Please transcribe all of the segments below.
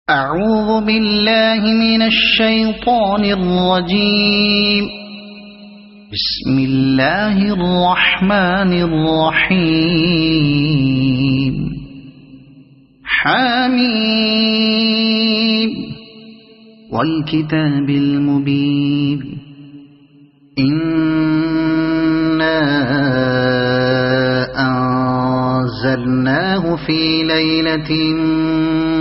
أعوذ بالله من الشيطان الرجيم. بسم الله الرحمن الرحيم. حميم والكتاب المبين. إنا أنزلناه في ليلة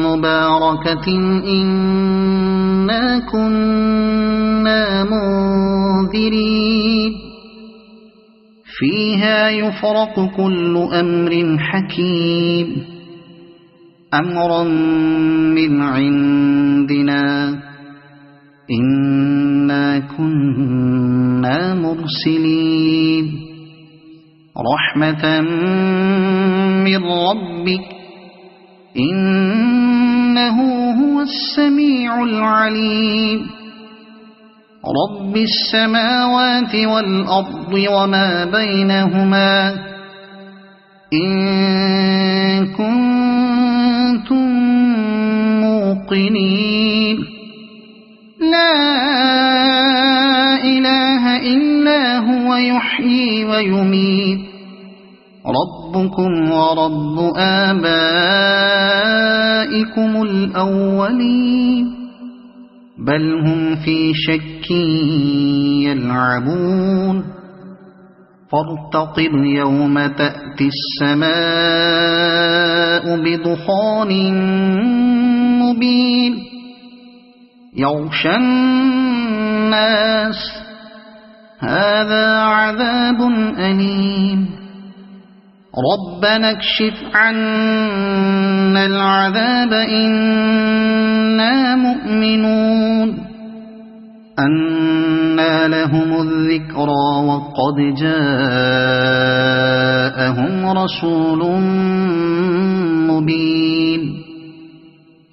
مباركة إنا كنا منذرين فيها يفرق كل أمر حكيم أمرا من عندنا إنا كنا مرسلين رحمة من ربك إنه هو السميع العليم رب السماوات والأرض وما بينهما إن كنتم موقنين لا إله إلا هو يحيي ويميت ربكم ورب آبائكم الأولين بل هم في شك يلعبون فارتقب يوم تأتي السماء بدخان مبين يغشى الناس هذا عذاب أليم ربنا اكشف عنا العذاب إنا مؤمنون أنى لهم الذكرى وقد جاءهم رسول مبين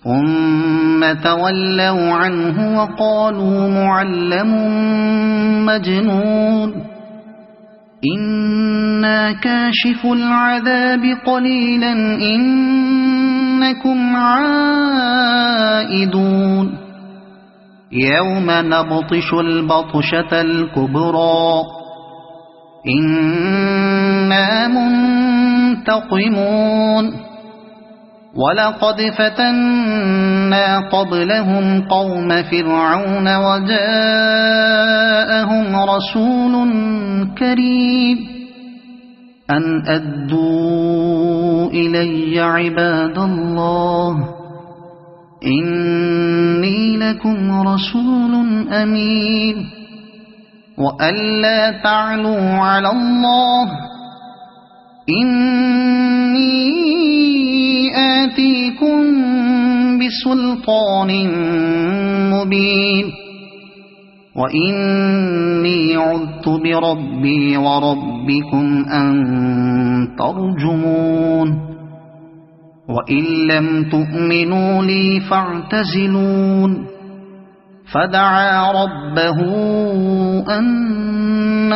ثم تولوا عنه وقالوا معلم مجنون إنا كاشف العذاب قليلا إنكم عائدون يوم نبطش البطشة الكبرى إنا منتقمون ولقد فتنا قبلهم قوم فرعون وجاءهم رسول كريم أن أدوا إلي عباد الله إني لكم رسول أمين وألا تعلوا على الله إني آتيكم بسلطان مبين وإني عذت بربي وربكم أن ترجمون وإن لم تؤمنوا لي فاعتزلون فدعا ربه أن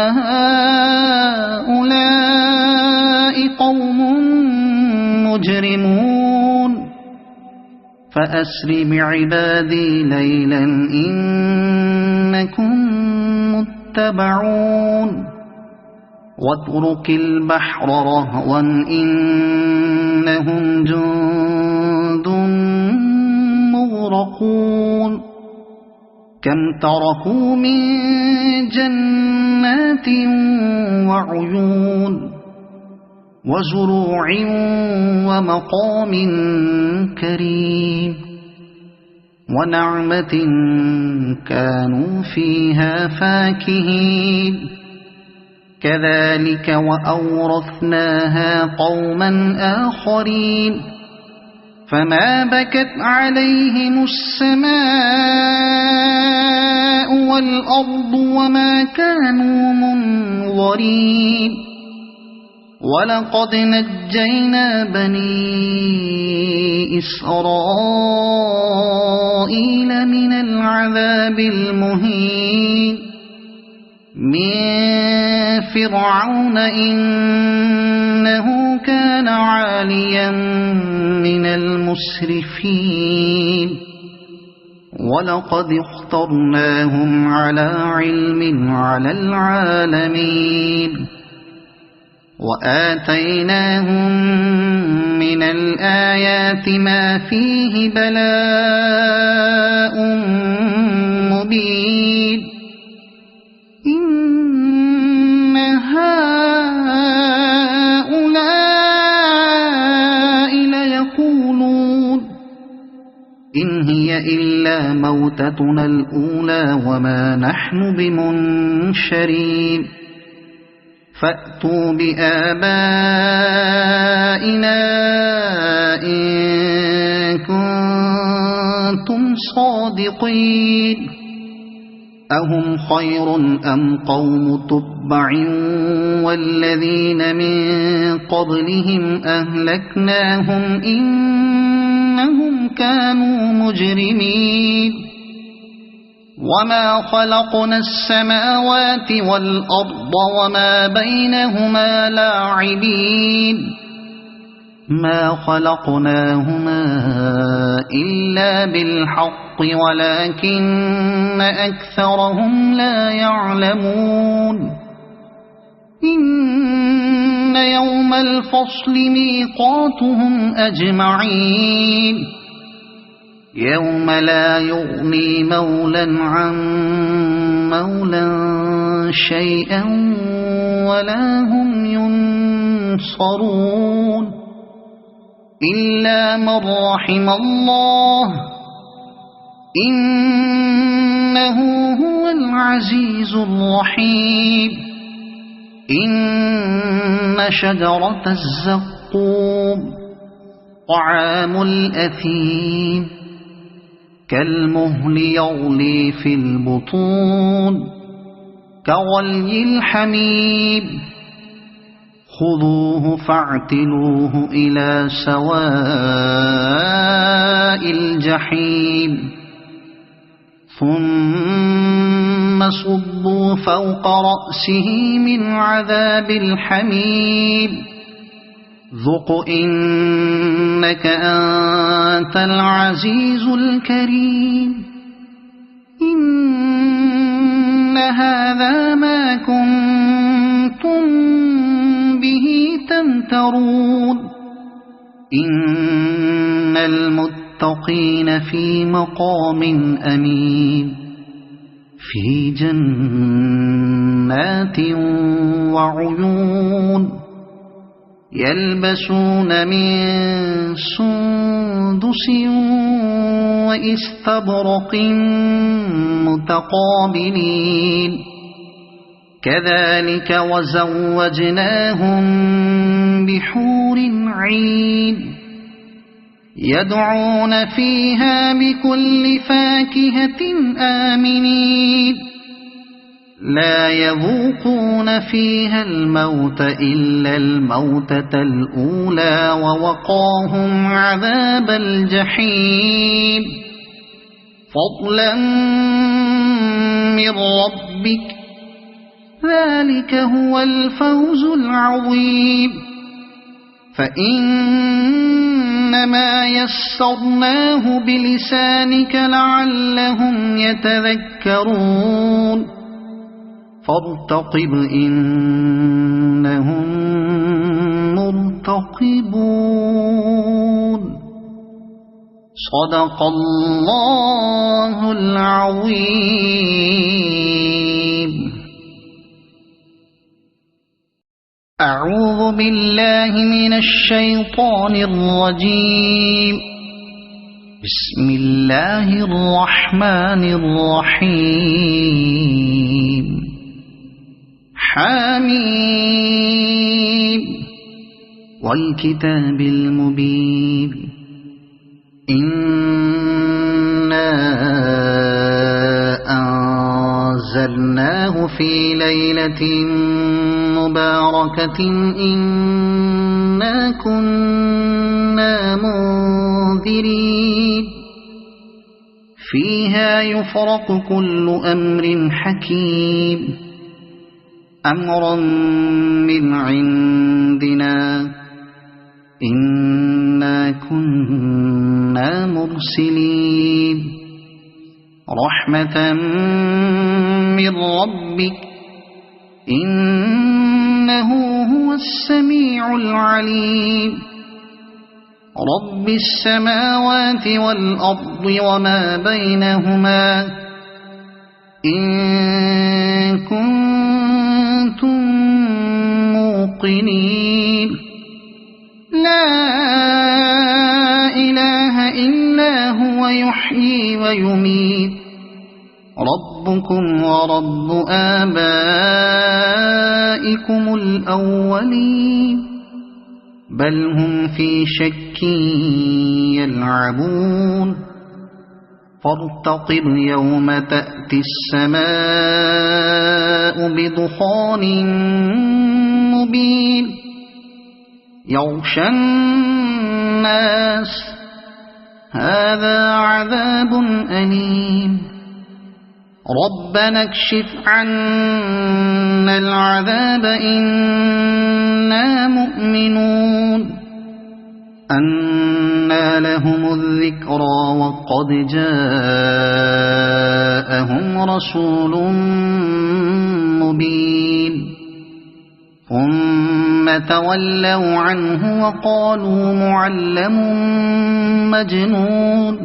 هؤلاء قوم مجرمون فأسر بعبادي ليلا إنكم متبعون واترك البحر رهوا إنهم جند مغرقون كم تركوا من جنات وعيون وزروع ومقام كريم ونعمة كانوا فيها فاكهين كذلك وأورثناها قوما آخرين فما بكت عليهم السماء والأرض وما كانوا منظرين ولقد نجينا بني إسرائيل من العذاب المهين من فرعون إنه كان عاليا من المسرفين ولقد اخترناهم على علم على العالمين وآتيناهم من الآيات ما فيه بلاء مبين إن هؤلاء ليقولون إن هي إلا موتتنا الأولى وما نحن بمنشرين فأتوا بآبائنا إن كنتم صادقين أهم خير أم قوم تبع والذين من قبلهم أهلكناهم إنهم كانوا مجرمين وما خلقنا السماوات والأرض وما بينهما لاعبين ما خلقناهما إلا بالحق ولكن أكثرهم لا يعلمون إن يوم الفصل ميقاتهم أجمعين يوم لا يغني مولا عن مولا شيئا ولا هم ينصرون إلا من رحم الله إنه هو العزيز الرحيم إن شجرة الزقوم طعام الأثيم كالمهل يغلي في البطون كغلي الحميم خذوه فاعتلوه إلى سواء الجحيم ثم صبوا فوق رأسه من عذاب الحميم ذق إنك أنت العزيز الكريم إن هذا ما كنتم به تمترون إن المتقين في مقام أمين في جنات وعيون يلبسون من سندس وإستبرق متقابلين كذلك وزوجناهم بحور عين يدعون فيها بكل فاكهة آمنين لا يذوقون فيها الموت إلا الموتة الأولى ووقاهم عذاب الجحيم فضلا من ربك ذلك هو الفوز العظيم فإنما يسرناه بلسانك لعلهم يتذكرون فارتقب إنهم مرتقبون صدق الله العظيم أعوذ بالله من الشيطان الرجيم بسم الله الرحمن الرحيم حميم والكتاب المبين إنا أنزلناه في ليلة مباركة إنا كنا منذرين فيها يفرق كل أمر حكيم أمرا من عندنا إنا كنا المرسلين رحمة من ربك إنه هو السميع العليم رب السماوات والأرض وما بينهما إن كنتم موقنين لا إله إلا هو يحيي ويميت ربكم ورب آبائكم الأولين بل هم في شك يلعبون فارتقب يوم تأتي السماء بدخان مبين يغشى الناس هذا عذاب أليم ربنا اكشف عنا العذاب إنا مؤمنون أنى لهم الذكرى وقد جاءهم رسول مبين ثم تولوا عنه وقالوا معلم مجنون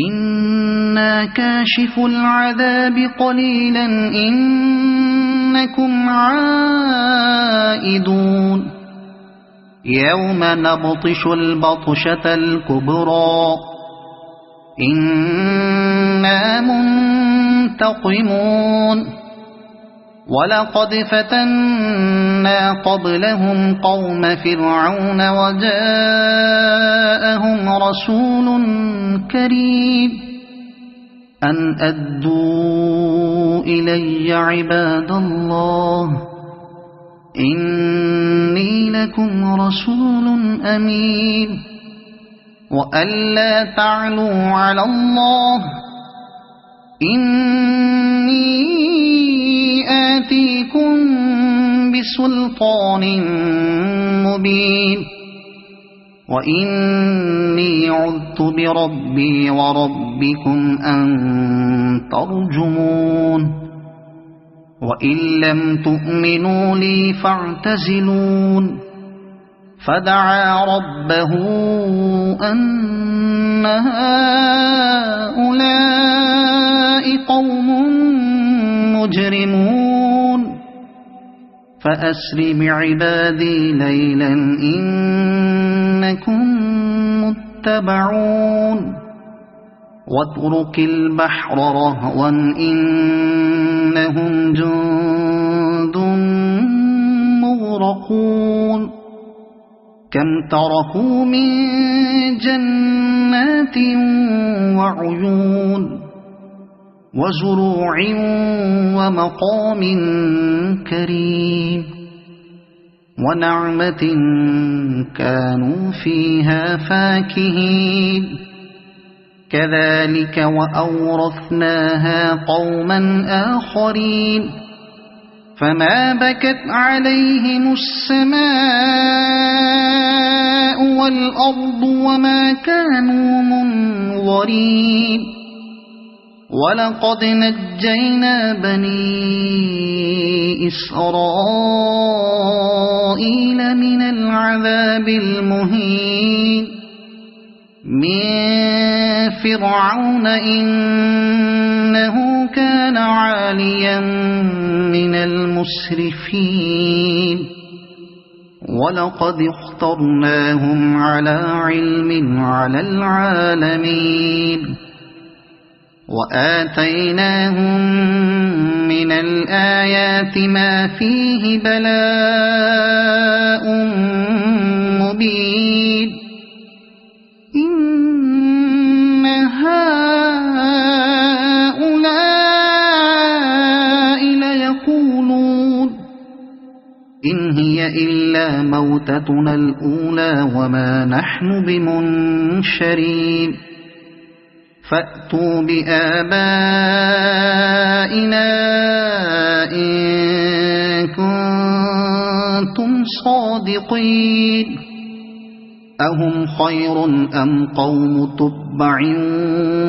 إنا كاشف العذاب قليلا إنكم عائدون يوم نبطش البطشة الكبرى إنا منتقمون ولقد فتنا قبلهم قوم فرعون وجاءهم رسول كريم أن أدوا إلي عباد الله إني لكم رسول أمين وألا تعلوا على الله إني آتيكم بسلطان مبين وإني عذت بربي وربكم أن ترجمون وإن لم تؤمنوا لي فاعتزلون فدعا ربه أن هؤلاء قوم مجرمون فأسر بعبادي ليلا إنكم متبعون واترك البحر رهوا إنهم جند مغرقون كم تركوا من جنات وعيون وزروع ومقام كريم ونعمة كانوا فيها فاكهين كذلك وأورثناها قوما آخرين فما بكت عليهم السماء والأرض وما كانوا منظرين ولقد نجينا بني إسرائيل من العذاب المهين من فرعون إنه كان عاليا من المسرفين ولقد اخترناهم على علم على العالمين وآتيناهم من الآيات ما فيه بلاء مبين إن هؤلاء ليقولون إن هي إلا موتتنا الأولى وما نحن بمنشرين فأتوا بآبائنا إن كنتم صادقين أهم خير أم قوم تبع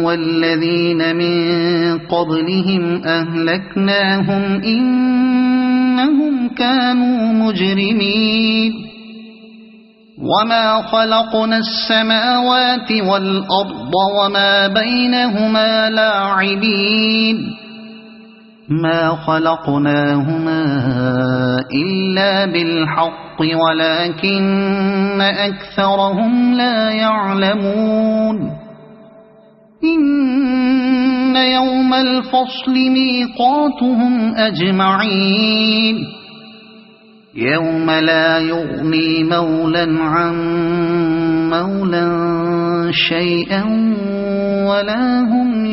والذين من قبلهم أهلكناهم إنهم كانوا مجرمين وما خلقنا السماوات والأرض وما بينهما لاعبين ما خلقناهما إلا بالحق ولكن أكثرهم لا يعلمون إن يوم الفصل ميقاتهم أجمعين يوم لا يغني مولى عن مولى شيئا ولا هم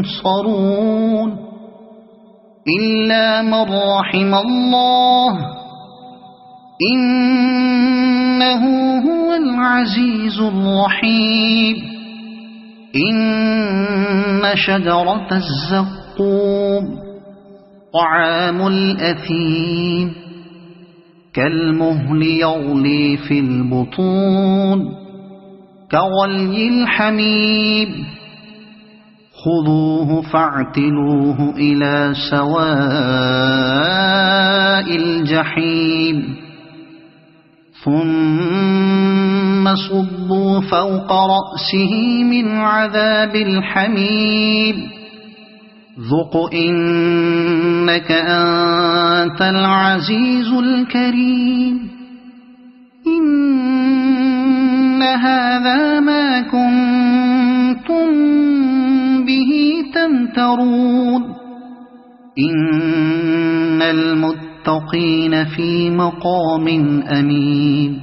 ينصرون إلا من رحم الله إنه هو العزيز الرحيم إن شجرة الزقوم طعام الأثيم كالمهل يغلي في البطون كغلي الحميم خذوه فاعتلوه إلى سواء الجحيم ثم صبوا فوق رأسه من عذاب الحميم ذق إنك أنت العزيز الكريم إن هذا ما كنتم به تمترون إن المتقين في مقام أمين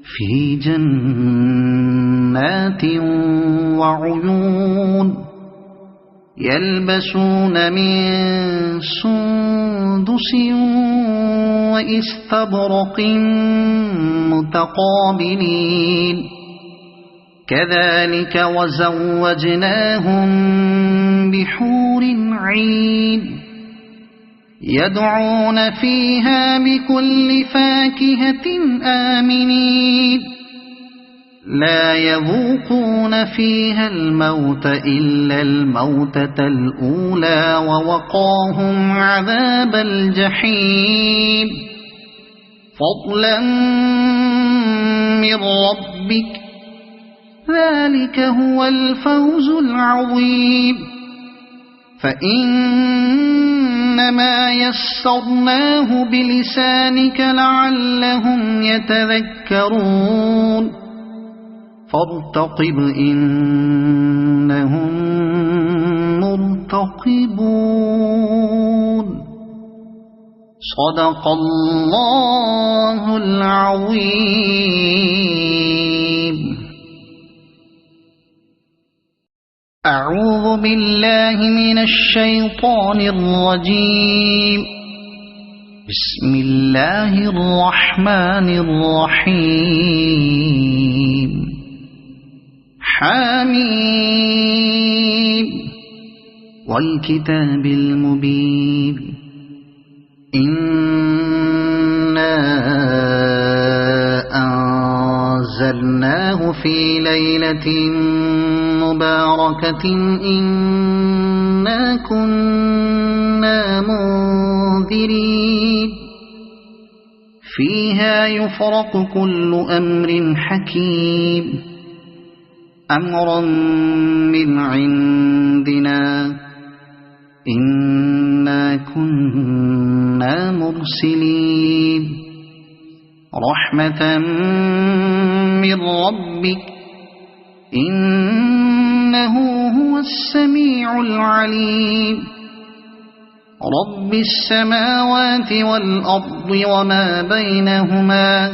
في جنات وعيون يلبسون من سندس وإستبرق متقابلين كذلك وزوجناهم بحور عين يدعون فيها بكل فاكهة آمنين لا يذوقون فيها الموت إلا الموتة الأولى ووقاهم عذاب الجحيم فضلا من ربك ذلك هو الفوز العظيم فإنما يسرناه بلسانك لعلهم يتذكرون فارتقب إنهم مرتقبون صدق الله العظيم أعوذ بالله من الشيطان الرجيم بسم الله الرحمن الرحيم حميم والكتاب المبين إنا أنزلناه في ليلة مباركة إنا كنا منذرين فيها يفرق كل أمر حكيم أمرا من عندنا إنا كنا مرسلين رحمة من ربك إنه هو السميع العليم رب السماوات والأرض وما بينهما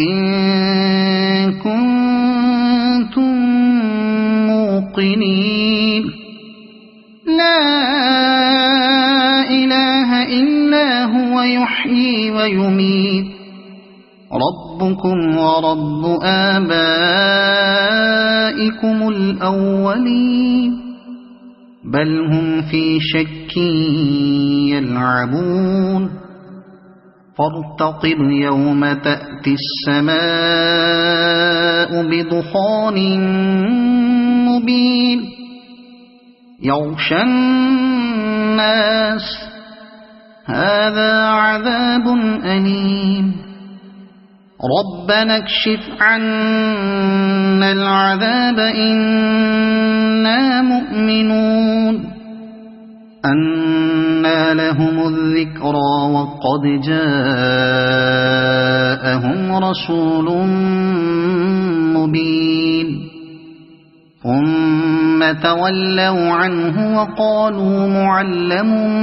إن كنتم موقنين لا إله إلا هو يحيي ويميت ربكم ورب آبائكم الأولين بل هم في شك يلعبون فارتقب يوم تأتي السماء بدخان مبين يغشى الناس هذا عذاب أليم ربنا اكشف عنا العذاب إنا مؤمنون أنى لهم الذكرى وقد جاءهم رسول مبين ثم تولوا عنه وقالوا معلم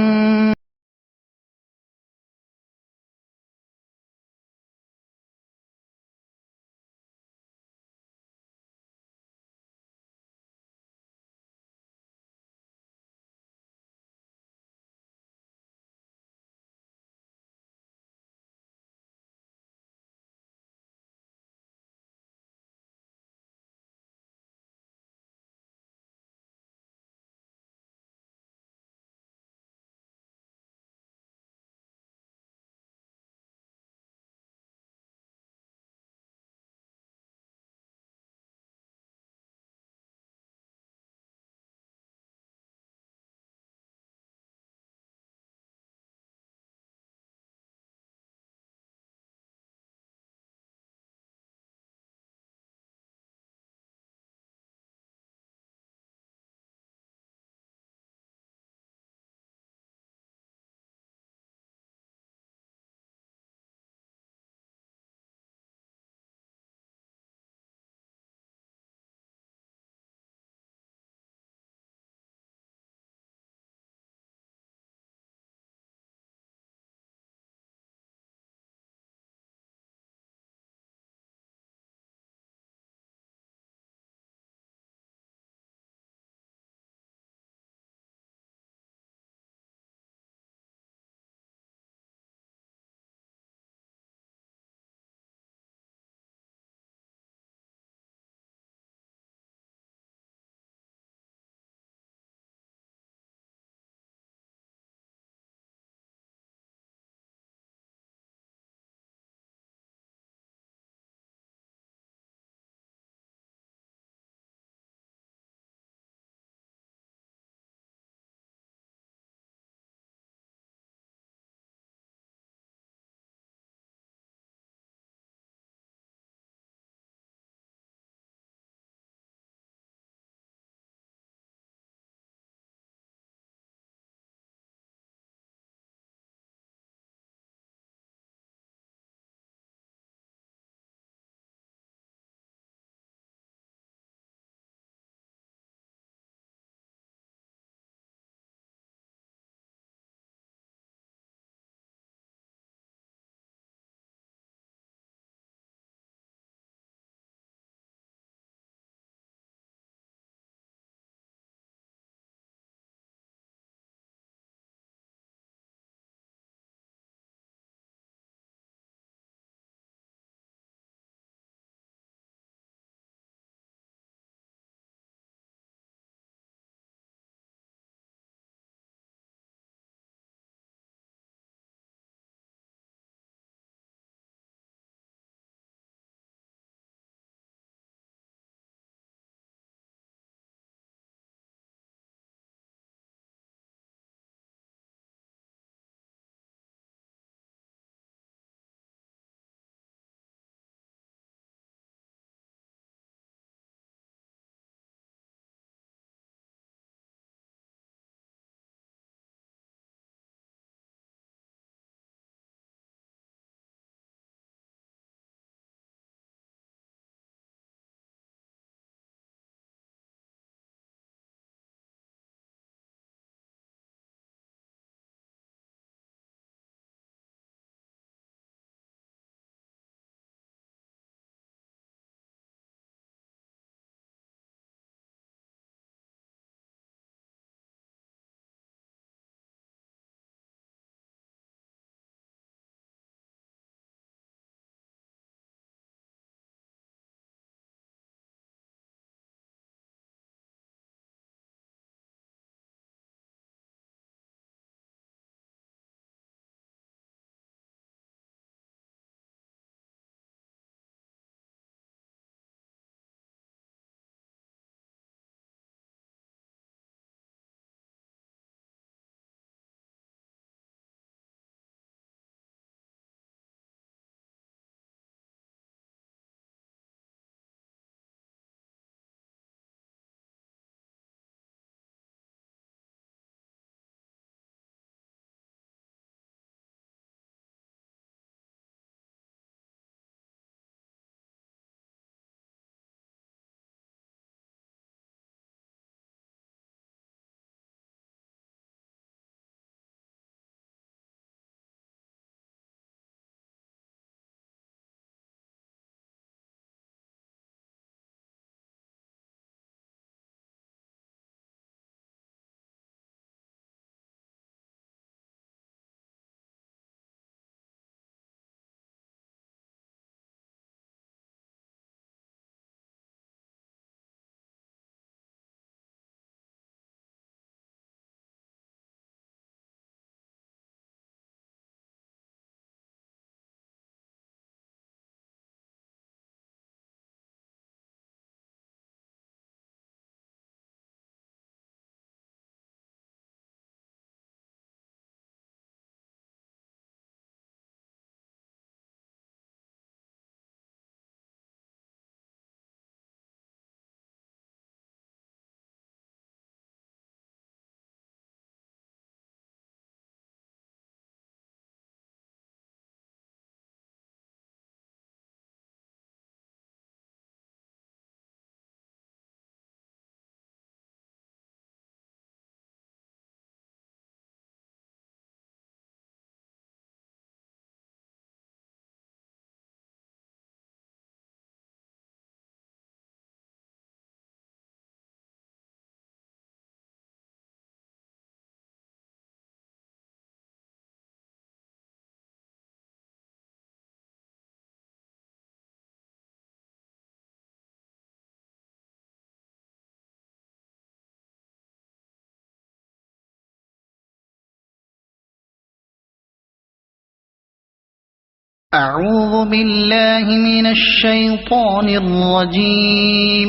أعوذ بالله من الشيطان الرجيم.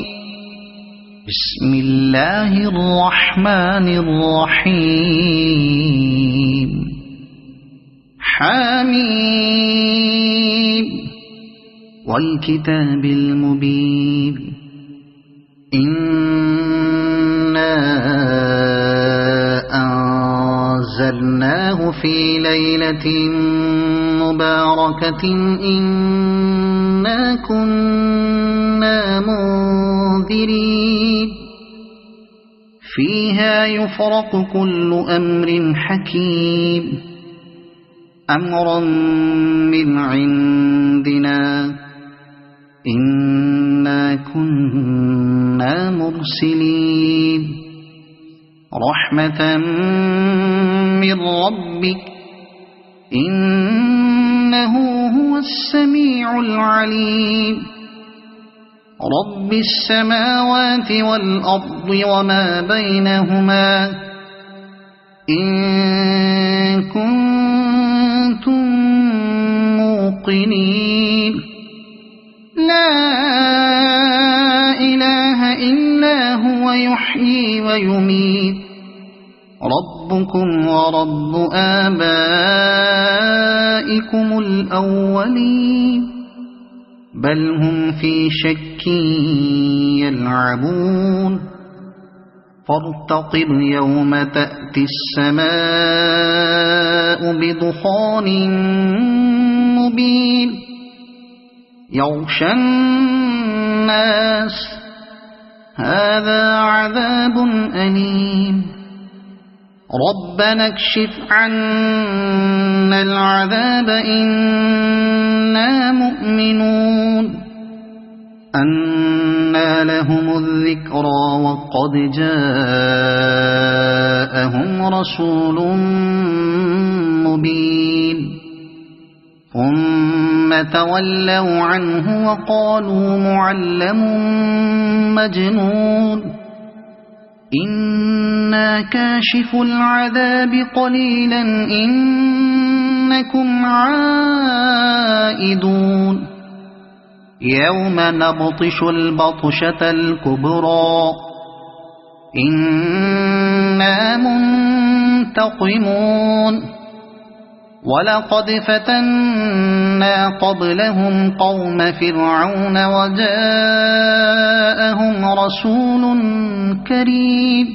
بسم الله الرحمن الرحيم. حميم والكتاب المبين. إنا أنزلناه في ليلة مباركة إنا كنا منذرين فيها يفرق كل أمر حكيم أمرا من عندنا إنا كنا مرسلين رحمة من ربك إنه هو السميع العليم رب السماوات والأرض وما بينهما إن كنتم موقنين لا إله إلا هو يحيي ويميت ربكم ورب آبائكم الأولين بل هم في شك يلعبون فارتقب يوم تأتي السماء بدخان مبين يغشى الناس هذا عذاب أليم ربنا اكشف عنا العذاب إنا مؤمنون أنى لهم الذكرى وقد جاءهم رسول مبين ثم تولوا عنه وقالوا معلم مجنون إنا كاشف العذاب قليلا إنكم عائدون يوم نبطش البطشة الكبرى إنا منتقمون ولقد فتنا قبلهم قوم فرعون وجاءهم رسول كريم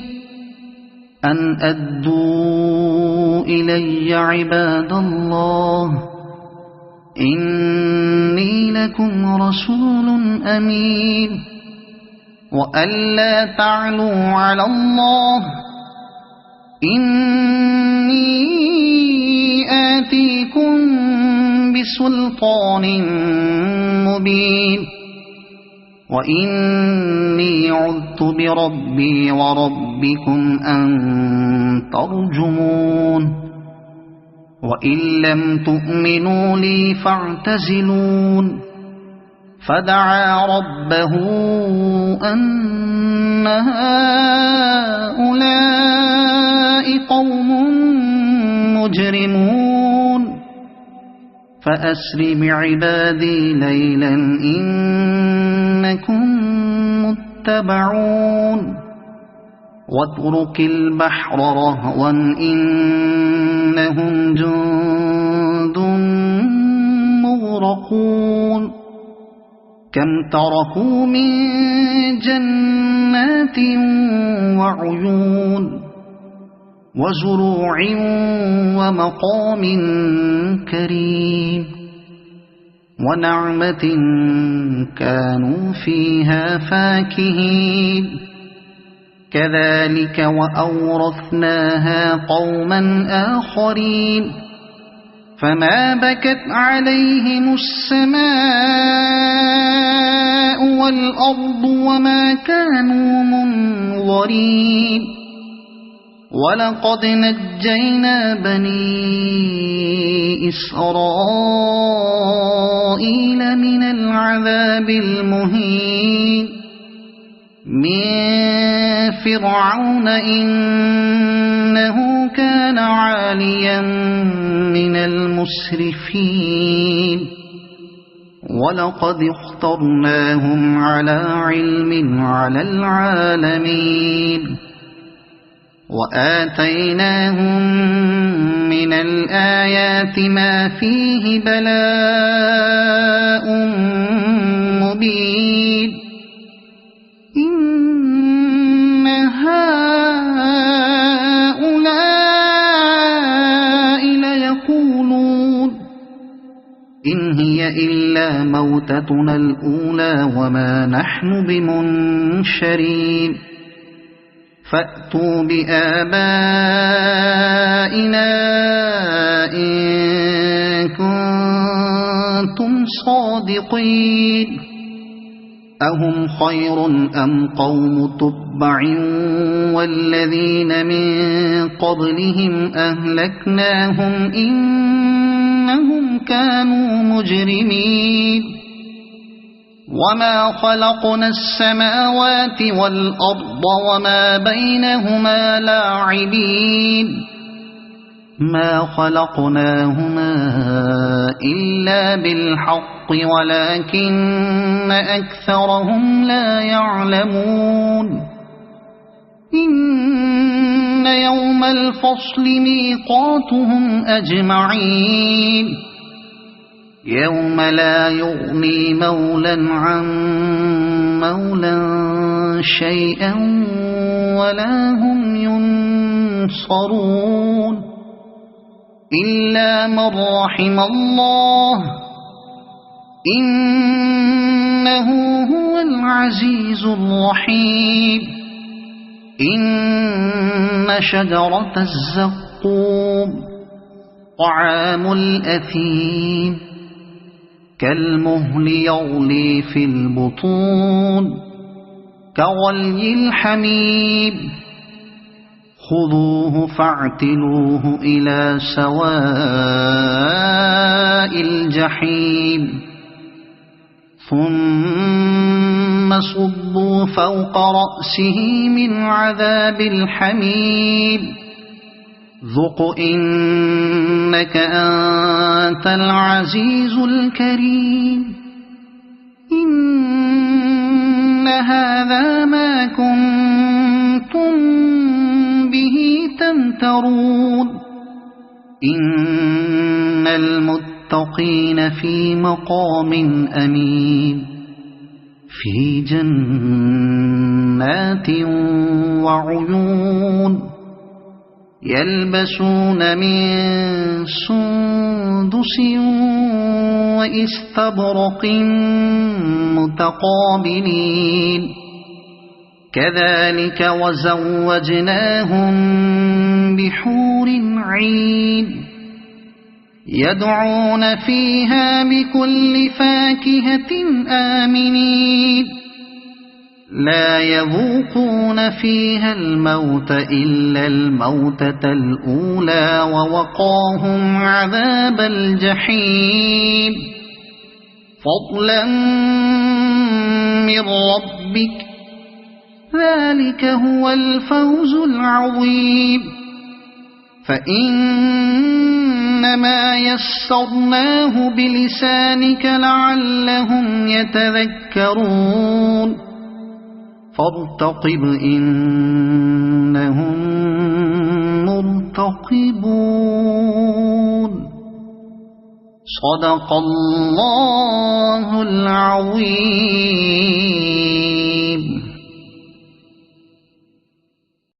أن أدوا إلي عباد الله إني لكم رسول أمين وألا تعلوا على الله إني آتيكم بسلطان مبين وإني عذت بربي وربكم أن ترجمون وإن لم تؤمنوا لي فاعتزلون فدعا ربه أن هؤلاء قوم مجرمون فأسر بعبادي ليلا إنكم متبعون واترك البحر رهوا إنهم جند مغرقون كم تركوا من جنات وعيون وزروع ومقام كريم ونعمة كانوا فيها فاكهين كذلك وأورثناها قوما آخرين فما بكت عليهم السماء والأرض وما كانوا منظرين ولقد نجينا بني إسرائيل من العذاب المهين من فرعون إنه كان عاليا من المسرفين ولقد اخترناهم على علم على العالمين وآتيناهم من الآيات ما فيه بلاء مبين إن هؤلاء ليقولون إن هي إلا موتتنا الأولى وما نحن بمنشرين فأتوا بآبائنا إن كنتم صادقين أهم خير أم قوم تبع والذين من قبلهم أهلكناهم إنهم كانوا مجرمين وما خلقنا السماوات والأرض وما بينهما لاعبين ما خلقناهما إلا بالحق ولكن أكثرهم لا يعلمون إن يوم الفصل ميقاتهم أجمعين يوم لا يغني مولا عن مولا شيئا ولا هم ينصرون إلا من رحم الله إنه هو العزيز الرحيم إن شجرة الزقوم طعام الأثيم كالمهل يغلي في البطون كغلي الحميم خذوه فاعتلوه إلى سواء الجحيم ثم صبوا فوق رأسه من عذاب الحميم ذق إنك أنت العزيز الكريم إن هذا ما كنتم به تمترون إن المتقين في مقام أمين في جنات وعيون يلبسون من سندس وإستبرق متقابلين كذلك وزوجناهم بحور عين يدعون فيها بكل فاكهة آمنين لا يذوقون فيها الموت إلا الموتة الأولى ووقاهم عذاب الجحيم فضلا من ربك ذلك هو الفوز العظيم فإنما يسرناه بلسانك لعلهم يتذكرون فارتقب إنهم مرتقبون صدق الله العظيم.